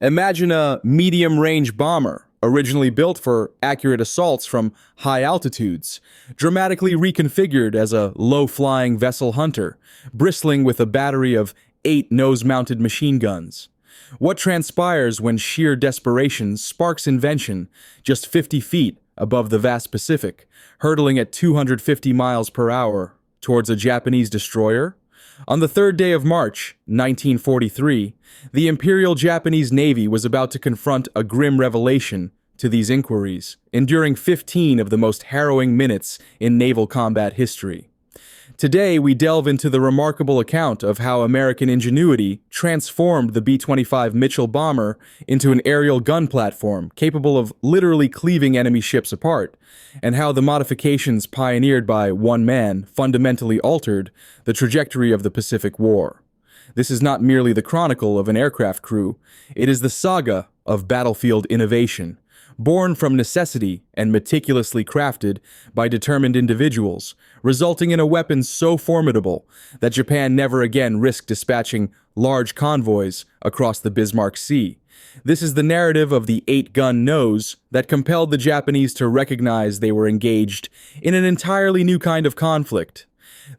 Imagine a medium-range bomber, originally built for accurate assaults from high altitudes, dramatically reconfigured as a low-flying vessel hunter, bristling with a battery of 8 nose-mounted machine guns. What transpires when sheer desperation sparks invention just 50 feet above the vast Pacific, hurtling at 250 miles per hour towards a Japanese destroyer? On the 3rd day of March, 1943, the Imperial Japanese Navy was about to confront a grim revelation to these inquiries, enduring 15 of the most harrowing minutes in naval combat history. Today, we delve into the remarkable account of how American ingenuity transformed the B-25 Mitchell bomber into an aerial gun platform capable of literally cleaving enemy ships apart, and how the modifications pioneered by one man fundamentally altered the trajectory of the Pacific War. This is not merely the chronicle of an aircraft crew, it is the saga of battlefield innovation, born from necessity and meticulously crafted by determined individuals, resulting in a weapon so formidable that Japan never again risked dispatching large convoys across the Bismarck Sea. This is the narrative of the 8-gun nose that compelled the Japanese to recognize they were engaged in an entirely new kind of conflict.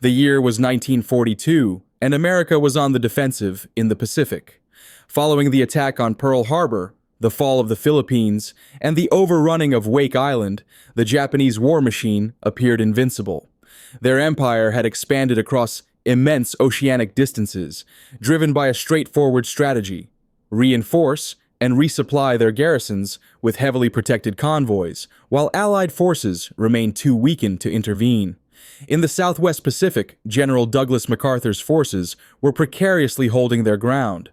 The year was 1942, and America was on the defensive in the Pacific. Following the attack on Pearl Harbor, the fall of the Philippines, and the overrunning of Wake Island, the Japanese war machine appeared invincible. Their empire had expanded across immense oceanic distances, driven by a straightforward strategy: reinforce and resupply their garrisons with heavily protected convoys, while Allied forces remained too weakened to intervene. In the Southwest Pacific, General Douglas MacArthur's forces were precariously holding their ground.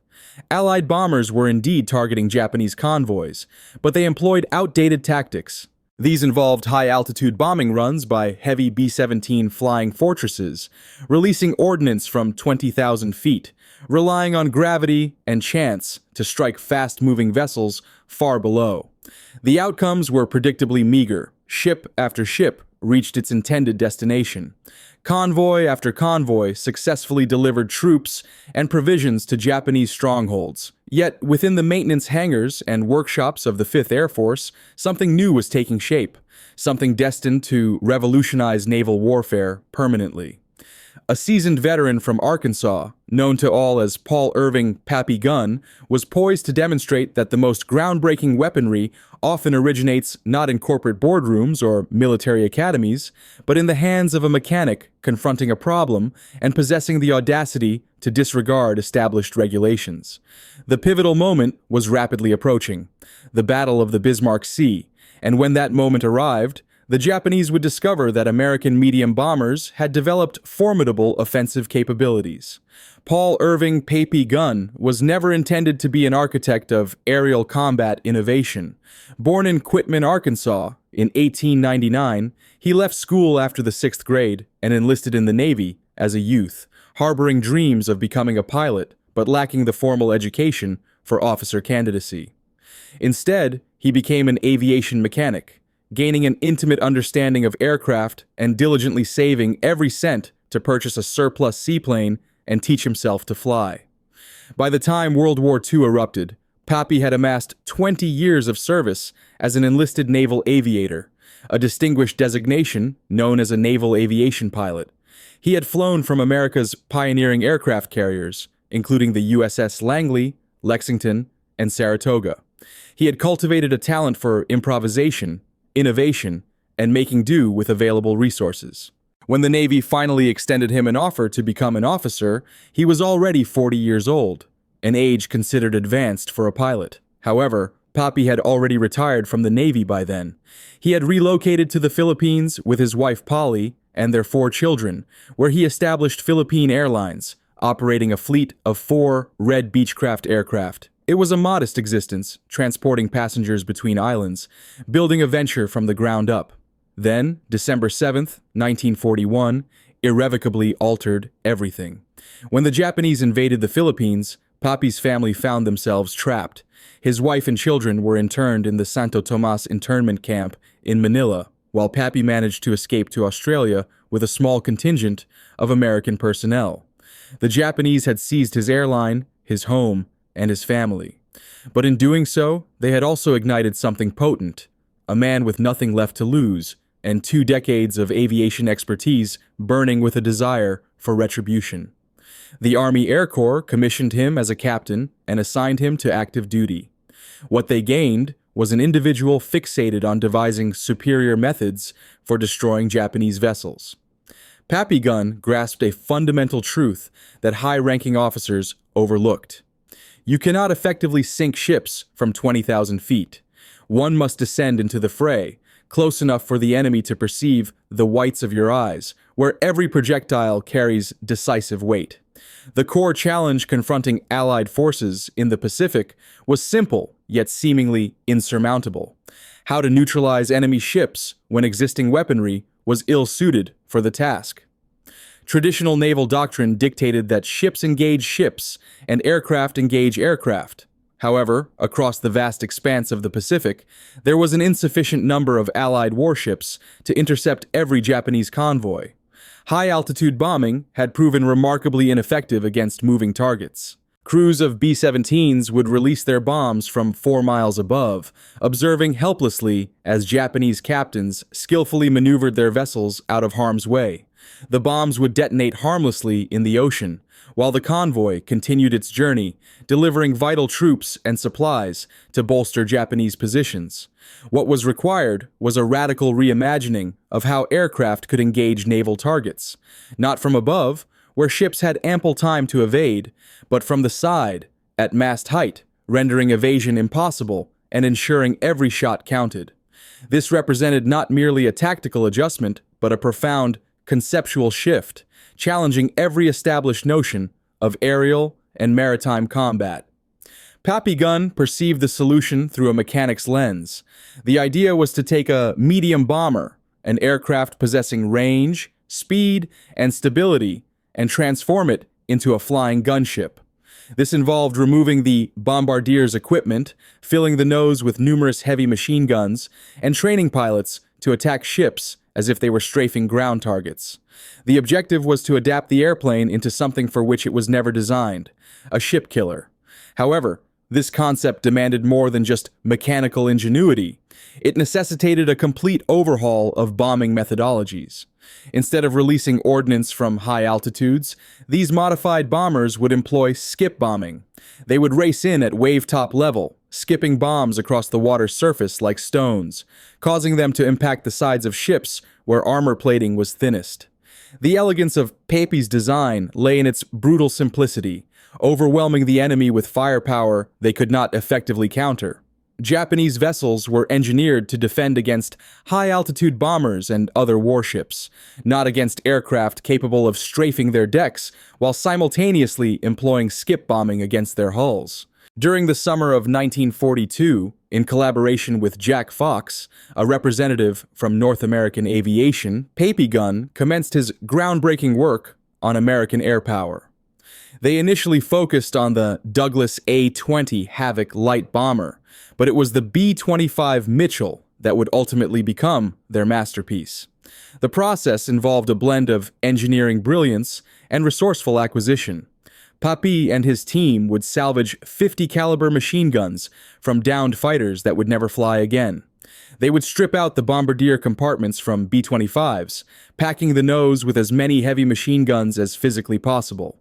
Allied bombers were indeed targeting Japanese convoys, but they employed outdated tactics. These involved high-altitude bombing runs by heavy B-17 flying fortresses, releasing ordnance from 20,000 feet, relying on gravity and chance to strike fast-moving vessels far below. The outcomes were predictably meager. Ship after ship reached its intended destination. Convoy after convoy successfully delivered troops and provisions to Japanese strongholds. Yet, within the maintenance hangars and workshops of the 5th Air Force, something new was taking shape, something destined to revolutionize naval warfare permanently. A seasoned veteran from Arkansas, known to all as Paul Pappy Gunn, was poised to demonstrate that the most groundbreaking weaponry often originates not in corporate boardrooms or military academies, but in the hands of a mechanic confronting a problem and possessing the audacity to disregard established regulations. The pivotal moment was rapidly approaching, the Battle of the Bismarck Sea, and when that moment arrived, the Japanese would discover that American medium bombers had developed formidable offensive capabilities. Paul Pappy Gunn was never intended to be an architect of aerial combat innovation. Born in Quitman, Arkansas, in 1899, he left school after the 6th grade and enlisted in the Navy as a youth, harboring dreams of becoming a pilot, but lacking the formal education for officer candidacy. Instead, he became an aviation mechanic, gaining an intimate understanding of aircraft and diligently saving every cent to purchase a surplus seaplane and teach himself to fly. By the time World War II erupted, Papy had amassed 20 years of service as an enlisted naval aviator, a distinguished designation known as a naval aviation pilot. He had flown from America's pioneering aircraft carriers, including the USS Langley, Lexington, and Saratoga. He had cultivated a talent for improvisation, innovation, and making do with available resources. When the Navy finally extended him an offer to become an officer, he was already 40 years old, an age considered advanced for a pilot. However, Papy had already retired from the Navy by then. He had relocated to the Philippines with his wife Polly and their 4 children, where he established Philippine Airlines, operating a fleet of 4 Red Beechcraft aircraft. It was a modest existence, transporting passengers between islands, building a venture from the ground up. Then, December 7th, 1941, irrevocably altered everything. When the Japanese invaded the Philippines, Papy's family found themselves trapped. His wife and children were interned in the Santo Tomas internment camp in Manila, while Papy managed to escape to Australia with a small contingent of American personnel. The Japanese had seized his airline, his home, and his family. But in doing so, they had also ignited something potent, a man with nothing left to lose, and 2 decades of aviation expertise burning with a desire for retribution. The Army Air Corps commissioned him as a captain and assigned him to active duty. What they gained was an individual fixated on devising superior methods for destroying Japanese vessels. Pappy Gunn grasped a fundamental truth that high-ranking officers overlooked. You cannot effectively sink ships from 20,000 feet. One must descend into the fray, close enough for the enemy to perceive the whites of your eyes, where every projectile carries decisive weight. The core challenge confronting Allied forces in the Pacific was simple, yet seemingly insurmountable. How to neutralize enemy ships when existing weaponry was ill-suited for the task. Traditional naval doctrine dictated that ships engage ships and aircraft engage aircraft. However, across the vast expanse of the Pacific, there was an insufficient number of Allied warships to intercept every Japanese convoy. High-altitude bombing had proven remarkably ineffective against moving targets. Crews of B-17s would release their bombs from 4 miles above, observing helplessly as Japanese captains skillfully maneuvered their vessels out of harm's way. The bombs would detonate harmlessly in the ocean, while the convoy continued its journey, delivering vital troops and supplies to bolster Japanese positions. What was required was a radical reimagining of how aircraft could engage naval targets, not from above, where ships had ample time to evade, but from the side, at mast height, rendering evasion impossible and ensuring every shot counted. This represented not merely a tactical adjustment, but a profound conceptual shift, challenging every established notion of aerial and maritime combat. Pappy Gunn perceived the solution through a mechanic's lens. The idea was to take a medium bomber, an aircraft possessing range, speed, and stability, and transform it into a flying gunship. This involved removing the bombardier's equipment, filling the nose with numerous heavy machine guns, and training pilots to attack ships as if they were strafing ground targets. The objective was to adapt the airplane into something for which it was never designed, a ship killer. However, this concept demanded more than just mechanical ingenuity. It necessitated a complete overhaul of bombing methodologies. Instead of releasing ordnance from high altitudes, these modified bombers would employ skip bombing. They would race in at wave-top level, skipping bombs across the water's surface like stones, causing them to impact the sides of ships where armor plating was thinnest. The elegance of Papy's design lay in its brutal simplicity, overwhelming the enemy with firepower they could not effectively counter. Japanese vessels were engineered to defend against high-altitude bombers and other warships, not against aircraft capable of strafing their decks while simultaneously employing skip bombing against their hulls. During the summer of 1942, in collaboration with Jack Fox, a representative from North American aviation, Pappy Gunn commenced his groundbreaking work on American air power. They initially focused on the Douglas A-20 Havoc light bomber, but it was the B-25 Mitchell that would ultimately become their masterpiece. The process involved a blend of engineering brilliance and resourceful acquisition. Papy and his team would salvage 50-caliber machine guns from downed fighters that would never fly again. They would strip out the bombardier compartments from B-25s, packing the nose with as many heavy machine guns as physically possible.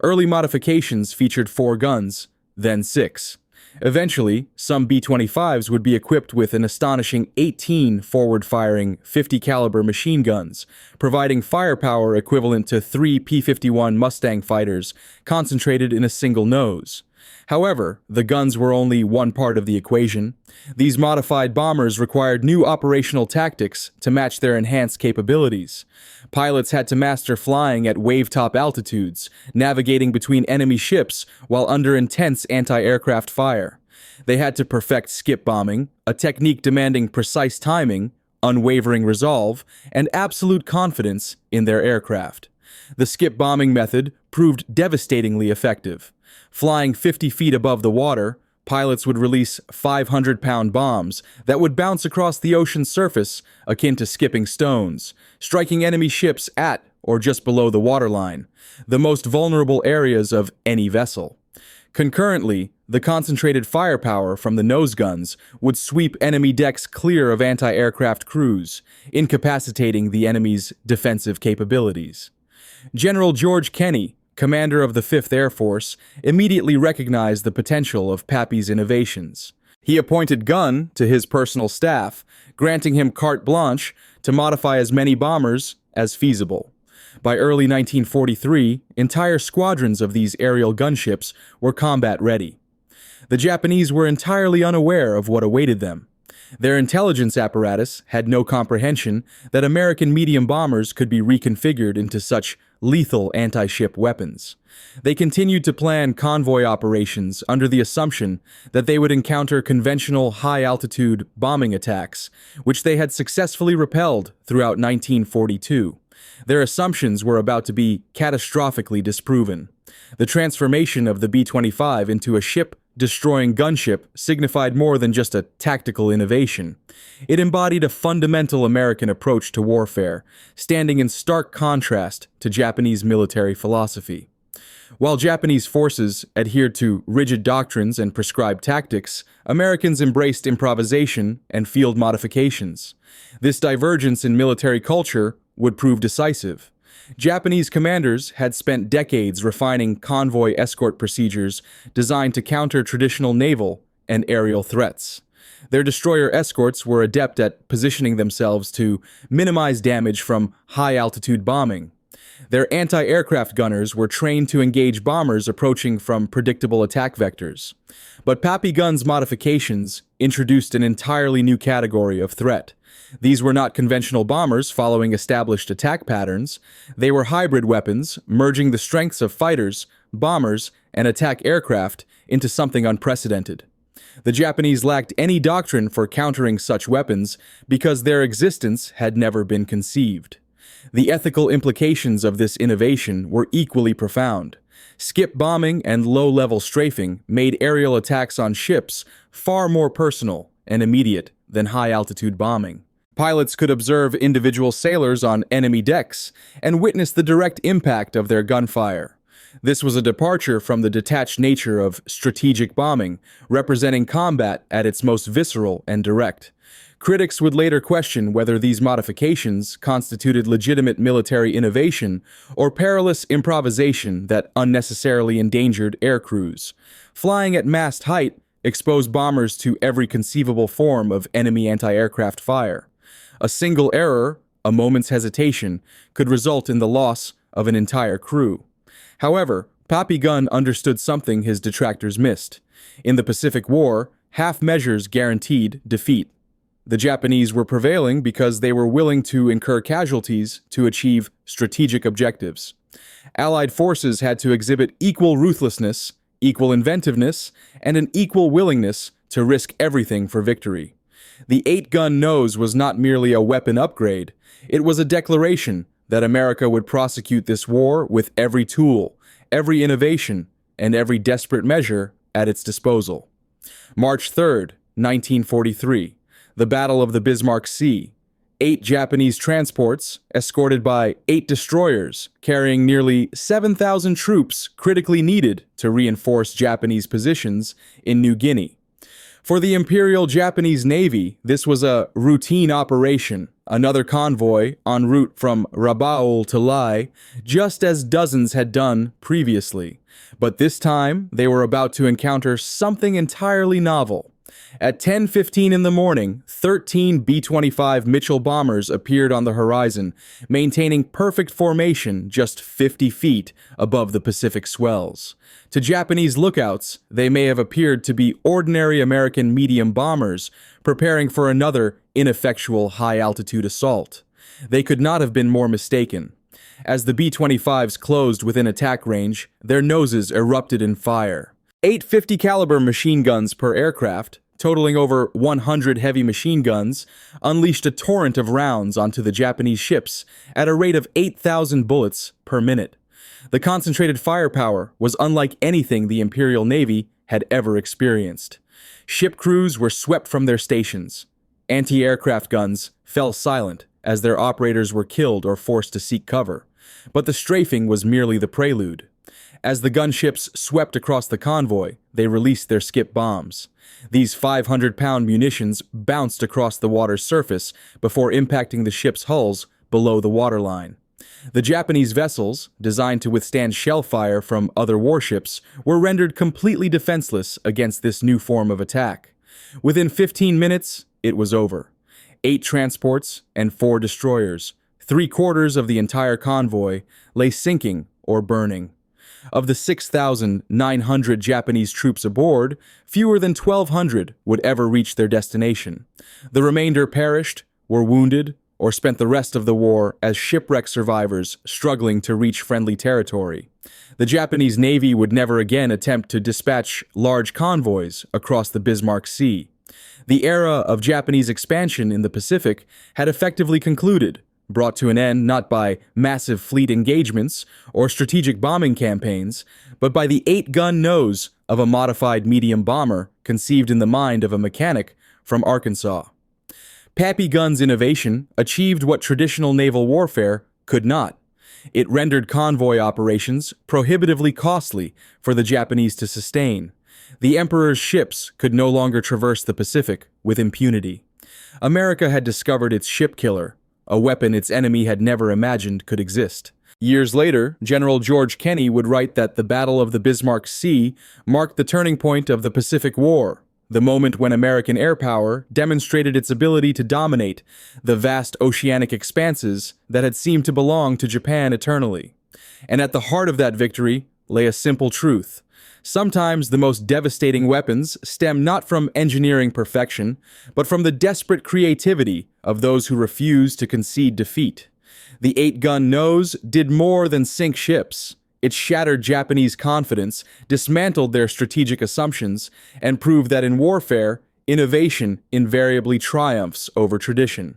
Early modifications featured 4 guns, then 6. Eventually, some B-25s would be equipped with an astonishing 18 forward-firing 50-caliber machine guns, providing firepower equivalent to 3 P-51 Mustang fighters concentrated in a single nose. However, the guns were only one part of the equation. These modified bombers required new operational tactics to match their enhanced capabilities. Pilots had to master flying at wave-top altitudes, navigating between enemy ships while under intense anti-aircraft fire. They had to perfect skip bombing, a technique demanding precise timing, unwavering resolve, and absolute confidence in their aircraft. The skip bombing method proved devastatingly effective. Flying 50 feet above the water, pilots would release 500-pound bombs that would bounce across the ocean's surface akin to skipping stones, striking enemy ships at or just below the waterline, the most vulnerable areas of any vessel. Concurrently, the concentrated firepower from the nose guns would sweep enemy decks clear of anti-aircraft crews, incapacitating the enemy's defensive capabilities. General George Kenney, commander of the 5th Air Force, immediately recognized the potential of Pappy's innovations. He appointed Gunn to his personal staff, granting him carte blanche to modify as many bombers as feasible. By early 1943, entire squadrons of these aerial gunships were combat-ready. The Japanese were entirely unaware of what awaited them. Their intelligence apparatus had no comprehension that American medium bombers could be reconfigured into such lethal anti-ship weapons. They continued to plan convoy operations under the assumption that they would encounter conventional high-altitude bombing attacks, which they had successfully repelled throughout 1942. Their assumptions were about to be catastrophically disproven. The transformation of the B-25 into a ship-destroying gunship signified more than just a tactical innovation. It embodied a fundamental American approach to warfare, standing in stark contrast to Japanese military philosophy. While Japanese forces adhered to rigid doctrines and prescribed tactics, Americans embraced improvisation and field modifications. This divergence in military culture would prove decisive. Japanese commanders had spent decades refining convoy escort procedures designed to counter traditional naval and aerial threats. Their destroyer escorts were adept at positioning themselves to minimize damage from high-altitude bombing. Their anti-aircraft gunners were trained to engage bombers approaching from predictable attack vectors. But Pappy Gunn's modifications introduced an entirely new category of threat. These were not conventional bombers following established attack patterns. They were hybrid weapons, merging the strengths of fighters, bombers, and attack aircraft into something unprecedented. The Japanese lacked any doctrine for countering such weapons because their existence had never been conceived. The ethical implications of this innovation were equally profound. Skip bombing and low-level strafing made aerial attacks on ships far more personal and immediate than high-altitude bombing. Pilots could observe individual sailors on enemy decks and witness the direct impact of their gunfire. This was a departure from the detached nature of strategic bombing, representing combat at its most visceral and direct. Critics would later question whether these modifications constituted legitimate military innovation or perilous improvisation that unnecessarily endangered air crews. Flying at mast height exposed bombers to every conceivable form of enemy anti-aircraft fire. A single error, a moment's hesitation, could result in the loss of an entire crew. However, Pappy Gunn understood something his detractors missed. In the Pacific War, half measures guaranteed defeat. The Japanese were prevailing because they were willing to incur casualties to achieve strategic objectives. Allied forces had to exhibit equal ruthlessness, equal inventiveness, and an equal willingness to risk everything for victory. The 8-gun nose was not merely a weapon upgrade. It was a declaration that America would prosecute this war with every tool, every innovation, and every desperate measure at its disposal. March 3rd, 1943, the Battle of the Bismarck Sea. 8 Japanese transports, escorted by 8 destroyers, carrying nearly 7,000 troops critically needed to reinforce Japanese positions in New Guinea. For the Imperial Japanese Navy, this was a routine operation, another convoy en route from Rabaul to Lai, just as dozens had done previously. But this time, they were about to encounter something entirely novel. At 10:15 in the morning, 13 B-25 Mitchell bombers appeared on the horizon, maintaining perfect formation just 50 feet above the Pacific swells. To Japanese lookouts, they may have appeared to be ordinary American medium bombers preparing for another ineffectual high-altitude assault. They could not have been more mistaken. As the B-25s closed within attack range, their noses erupted in fire. 8 50 caliber machine guns per aircraft, totaling over 100 heavy machine guns, unleashed a torrent of rounds onto the Japanese ships at a rate of 8,000 bullets per minute. The concentrated firepower was unlike anything the Imperial Navy had ever experienced. Ship crews were swept from their stations. Anti-aircraft guns fell silent as their operators were killed or forced to seek cover. But the strafing was merely the prelude. As the gunships swept across the convoy, they released their skip bombs. These 500-pound munitions bounced across the water's surface before impacting the ship's hulls below the waterline. The Japanese vessels, designed to withstand shell fire from other warships, were rendered completely defenseless against this new form of attack. Within 15 minutes, it was over. 8 transports and 4 destroyers, 3/4 of the entire convoy, lay sinking or burning. Of the 6,900 Japanese troops aboard, fewer than 1,200 would ever reach their destination. The remainder perished, were wounded, or spent the rest of the war as shipwreck survivors struggling to reach friendly territory. The Japanese Navy would never again attempt to dispatch large convoys across the Bismarck Sea. The era of Japanese expansion in the Pacific had effectively concluded, brought to an end not by massive fleet engagements or strategic bombing campaigns, but by the 8-gun nose of a modified medium bomber conceived in the mind of a mechanic from Arkansas. Pappy Gunn's innovation achieved what traditional naval warfare could not. It rendered convoy operations prohibitively costly for the Japanese to sustain. The Emperor's ships could no longer traverse the Pacific with impunity. America had discovered its ship killer, a weapon its enemy had never imagined could exist. Years later, General George Kenney would write that the Battle of the Bismarck Sea marked the turning point of the Pacific War, the moment when American air power demonstrated its ability to dominate the vast oceanic expanses that had seemed to belong to Japan eternally. And at the heart of that victory lay a simple truth. Sometimes the most devastating weapons stem not from engineering perfection, but from the desperate creativity of those who refuse to concede defeat. The 8-gun nose did more than sink ships. It shattered Japanese confidence, dismantled their strategic assumptions, and proved that in warfare, innovation invariably triumphs over tradition.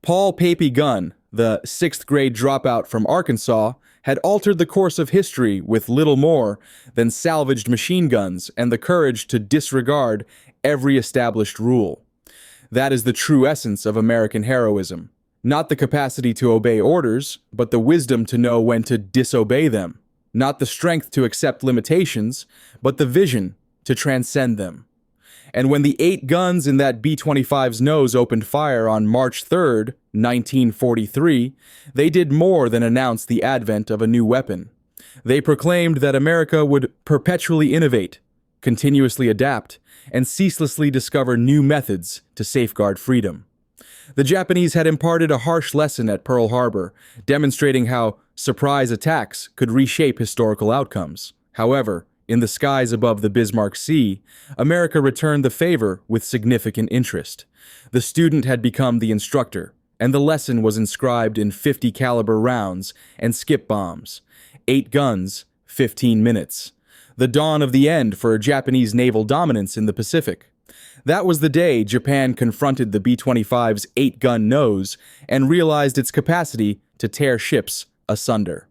Paul Pappy Gunn, the 6th grade dropout from Arkansas, had altered the course of history with little more than salvaged machine guns and the courage to disregard every established rule. That is the true essence of American heroism. Not the capacity to obey orders, but the wisdom to know when to disobey them. Not the strength to accept limitations, but the vision to transcend them. And when the 8 guns in that B-25's nose opened fire on March 3rd, 1943, they did more than announce the advent of a new weapon. They proclaimed that America would perpetually innovate, continuously adapt, and ceaselessly discover new methods to safeguard freedom. The Japanese had imparted a harsh lesson at Pearl Harbor, demonstrating how surprise attacks could reshape historical outcomes. However, in the skies above the Bismarck Sea, America returned the favor with significant interest. The student had become the instructor, and the lesson was inscribed in 50 caliber rounds and skip bombs. 8 guns, 15 minutes. The dawn of the end for Japanese naval dominance in the Pacific. That was the day Japan confronted the B-25's 8-gun nose and realized its capacity to tear ships asunder.